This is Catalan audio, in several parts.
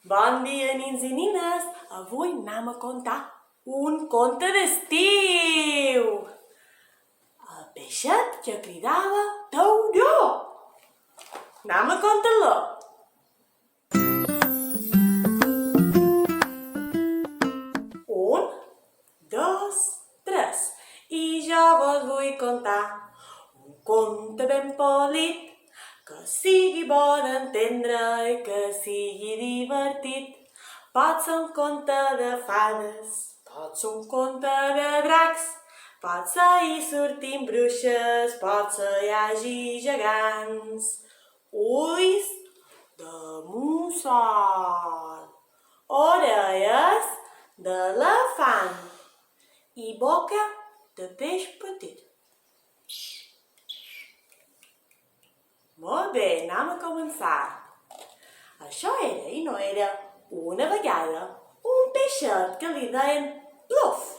Bon dia, nins i nines! Avui anem a contar un conte d'estiu! El peixet que cridava tauró! Anem a contar-lo! Un, dos, tres. I jo vos vull contar un conte ben polit que sigui bo d'entendre i que sigui divertit. Pot ser un conte de fades, pot ser un conte de dracs, pot ser hi sortim bruixes, pot ser hi hagi gegants. Ulls de mussol, orelles d'elefant i boca de peix petit. Molt bé, anem a començar. Això era i no era una vegada un peixet que li deien Pluf.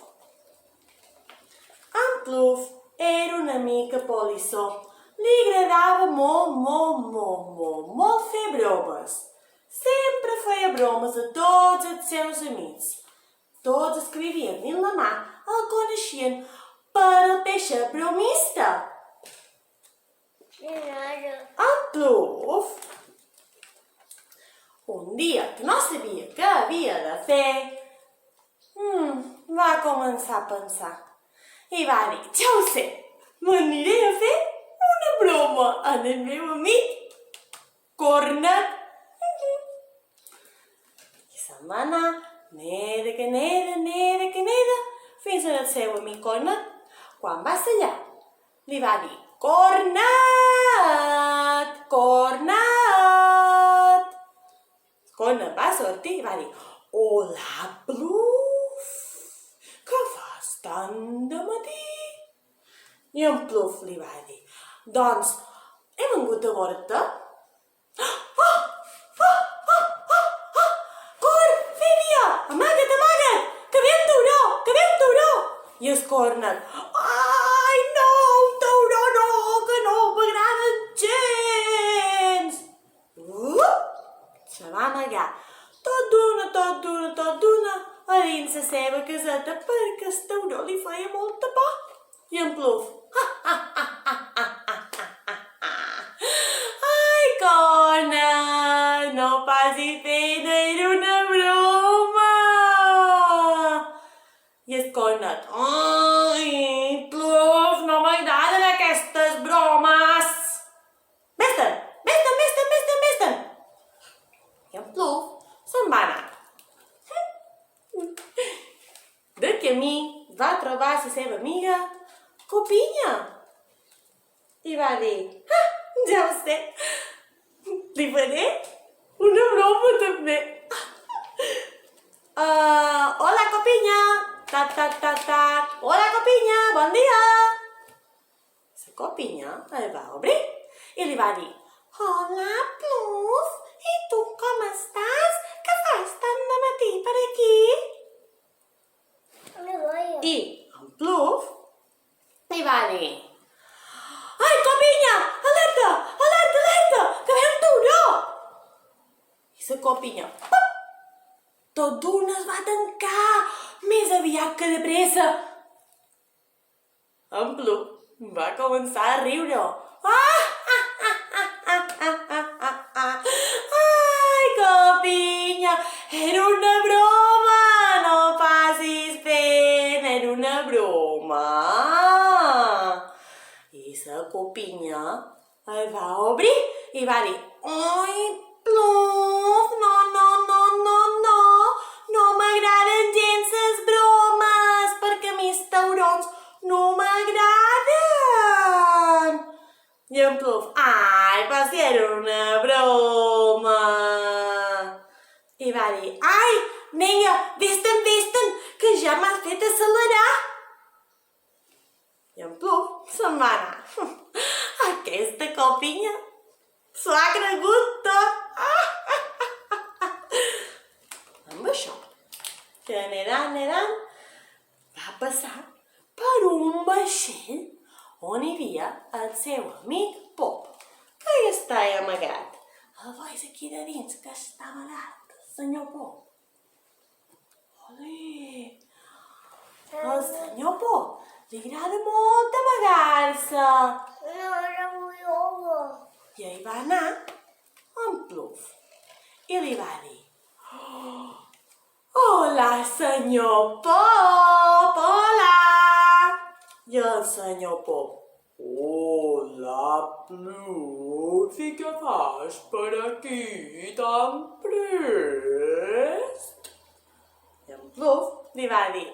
En Pluf era una mica polissó. Li agradava molt fer bromes. Sempre feia bromes a tots els seus amics. Tots escrivien-li en la mà, el coneixien per el peixet bromista. En Pluf, un dia que no sabia què havia de fer, va començar a pensar i va dir, ja ho sé, m'aniré a fer una broma al meu amic Cornet. I se'n va anar, neda que neda, fins al seu amic Cornet. Quan va ser allà, li va dir, Cornet! Cornet va sortir i va dir, hola, Pluf, què fas tant de matí? I en Pluf li va dir, doncs, he vingut a veure-te. Cor, Fíbia, amaga't, que ve un tauró. I el Cornet, ai, no, un tauró no, que no m'agrada gens. Se va amagar tot d'una a dins la seva caseta perquè el tauró li feia molta por. I en Pluf, ai, Cornet, no passi pena, era una broma. I el Cornet, ai, Pluf, no m'agraden aquestes bromes. Vés-te'n. I en Pluf se'n va anar. De camí va trobar la seva amiga Copinya i va dir, ja ho sé, li faré una broma també. Hola, Copinya! Hola, Copinya, bon dia! La Copinya el va obrir i li va dir, hola, Pluf, i tu com estàs? Què fas tant de matí per aquí? I en Pluf li va dir, ai, Copinya, alerta, que ve un tauró! I la Copinya, tot d'una es va tancar, més aviat que de pressa. En Pluf va començar a riure. Ai, Copinya, era una broma, no passis pena, era una broma. I la Copinya el va obrir i va dir, ai, Pluf, no m'agraden gens les bromes, perquè a mi els taurons no m'agraden. I en Pluf, ai, però si era una broma. I va dir, ai, vinga, vés-te'n, que ja m'has fet accelerar. I en Pluf se'n va anar. Aquesta Copinya s'ho ha cregut tot. Amb això, que nedant, va passar per un vaixell on hi havia el seu amic Pop, que hi estava amagat. El veus aquí de dins, que està amagat. senyor Pop. Ole! Al senyor Pop li agrada molt amagar-se. No, no vull ovo. I ell va anar en Pluf i li va dir: Hola, senyor Pop, hola! I el senyor Pop: Hola, Pluf, i què fas per aquí tan prest? I en Pluf li va dir: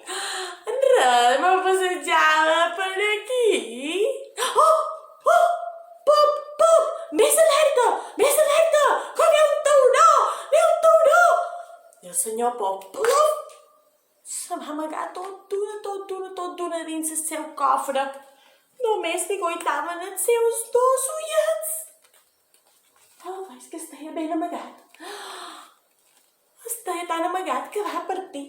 Res, me passejava per aquí. Oh! Oh! Pop! Pop! Més alerta! Més alerta! Que ve un tauró! Ve un tauró! I el senyor Pop, Pluf, se va amagar tot d'una dins el seu cofre. Només li goitaven els seus dos ullets. Oh, veus que estava ben amagat. Estava tan amagat que va partir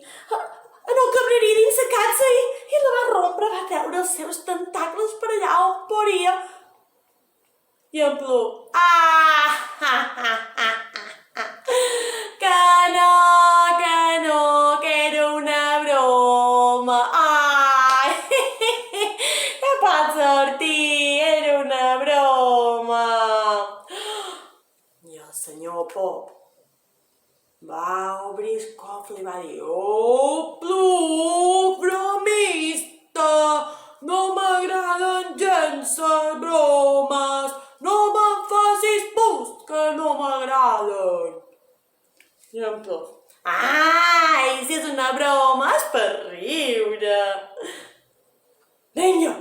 en el cabrerí dins la casa i la va rompre, va treure els seus tentacles per allà on podia. I en Pluf, que era una broma. Ai, que pot sortir, era una broma. I el senyor Pop va obrir el cofre i va dir: Oh, Pluf, bromista, no m'agraden gens les bromes, no me'n facis pus, que no m'agraden. I en Pluf: Ai, si és una broma, és per riure. Vinga,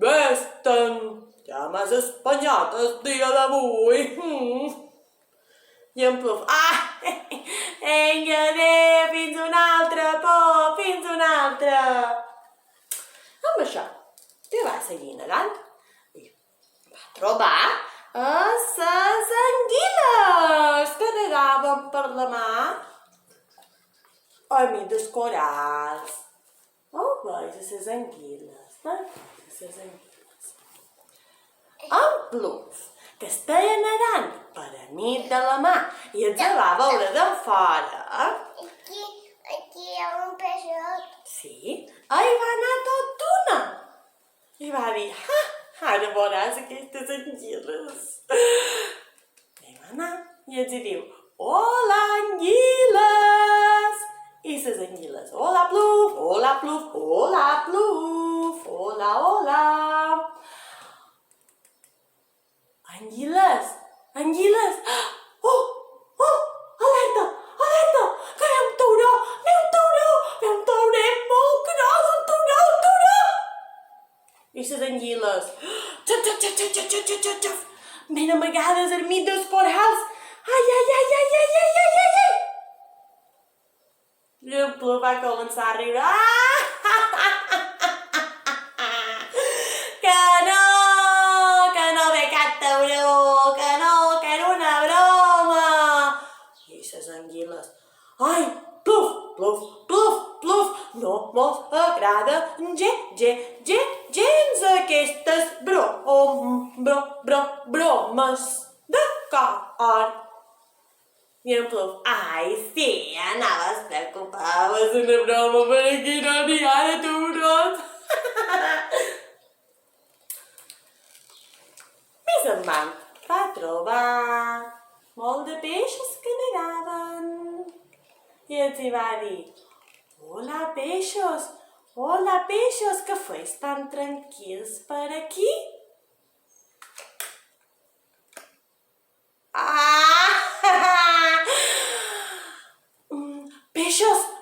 vés-te'n, ja m'has espanyat el dia d'avui. I en Pluf: Vinga, adéu, fins una altra, Pop, fins una altra. Amb això, que va seguir nedant i va trobar les anguiles que nedaven per la mar al mig dels corals. Oh, veus, les anguiles, les anguiles. En Pluf, que estava nedant per enmig de la mar i ens va veure de fora. Aquí hi ha un peixot. Sí, ell va anar tot d'una. I va dir: ara veuràs aquestes anguiles. I va anar i ens diu: Hola, anguiles! I les anguiles: Hola, Pluf, hola, Pluf, hola, Pluf, hola, hola. Anguiles, anguiles! Oh, oh, alerta, alerta! Que ve un tauró, ve un tauró, ve un tauret molt gros, un tauró, un tauró! I les anguiles: Xaf, xaf, xaf, xaf, xaf, xaf, xaf, xaf, ben amagades al mig dels corals. Ai, ai, ai, ai, ai, ai, ai, ai, ai! I en Pluf va començar a riure. Que no ve cap tauró, que era una broma. I les anguiles: Ai, Pluf, Pluf, Pluf, Pluf, no mos agrada gens aquestes bromes de cor. I en Pluf: Ai, sí, anaves preocupaves una broma per aquí no n'hi ha de taurons. Més endavant va trobar molt de peixos que nedaven. I els hi va dir: Hola, peixos, que feis tan tranquils per aquí?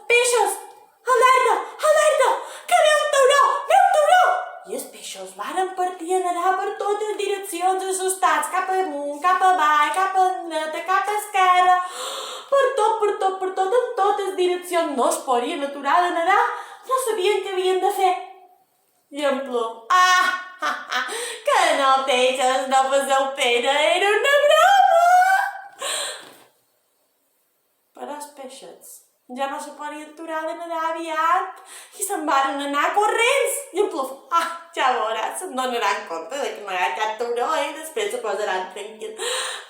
Peixos, alerta, alerta, que ve un tauró, ve un tauró! I els peixos varen partir a nedar per totes direccions assustats, cap amunt, cap avall, cap a dreta, cap a esquerra, per tot, en totes direccions. No es podien aturar de nedar, no sabien què havien de fer. I en Pluf: que no, peixos, no passeu pena, era una broma! Però els peixets ja no se podien aturar de nedar aviat i se'n varen anar corrents. I en Pluf: ja veuràs, se'n donaran compte de que no hi ha cap tauró i després se posaran tranquils.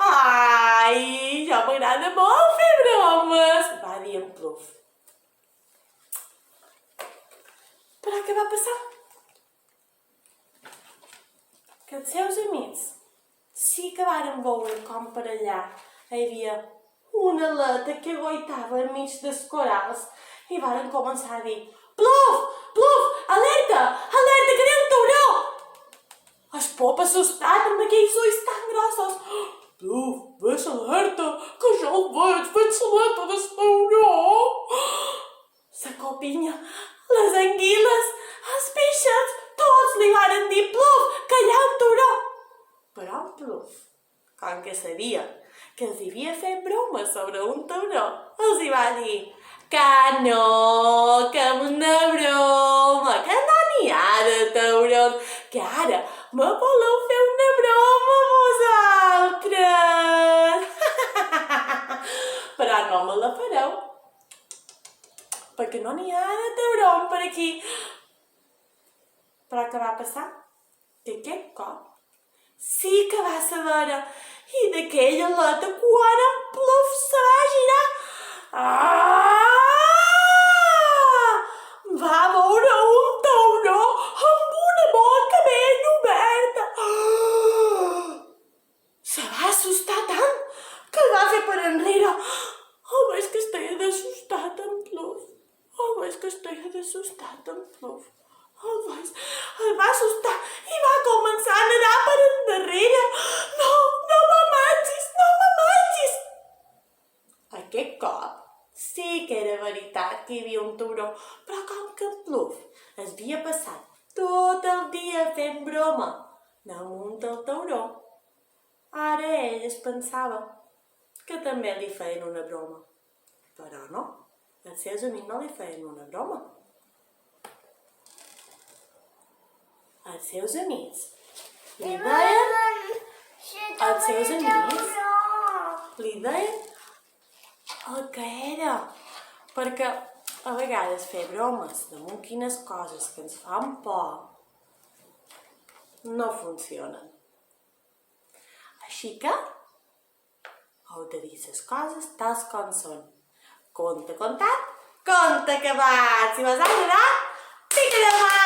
Ai, jo m'agrada molt fer pluf. Però què va passar? Que els seus amics sí que varen veure com per allà hi havia una aleta que goitava enmig dels corals i varen començar a dir «Pluf! Pluf! Alerta! Alerta, que hi ha un tauró!» El pop assustat amb aquells ulls tan grossos. «Pluf, ves alerta, que ja el veig, veig l'aleta del tauró!» La copinya, les anguiles, els peixets, tots li varen dir «Pluf, que hi ha un tauró!» Però en Pluf, com que sabia que els havia fet broma sobre un tauró, els hi va dir que no, que una broma, que no n'hi ha de taurons, que ara me voleu fer una broma a vosaltres. Però no me la fareu, perquè no n'hi ha de tauron per aquí. Però què va passar? Que aquest cop sí que va saber i d'aquella aleta quan en Pluf se va girar va veure un tauró amb una boca ben oberta. Se va assustar tant que el va fer per enrere. Oh, veig que estic assustat en Pluf. Oh, veig que estic assustat en Pluf. El va assustar i va començar a nedar per endarrere. No, no me mengis, no me mengis. Aquest cop sí que era veritat que hi havia un tauró, però com que en Pluf es havia passat tot el dia fent broma damunt del tauró, ara ell es pensava que també li feien una broma. Però no, els seus amics no li feien una broma. Els seus amics li deien els seus amics li deien el que era, perquè a vegades fer bromes damunt quines coses que ens fan por no funcionen. Així que heu de dir les coses tals com són. Conte contat, conte acabat. Si vos ha agradat, pica de mà!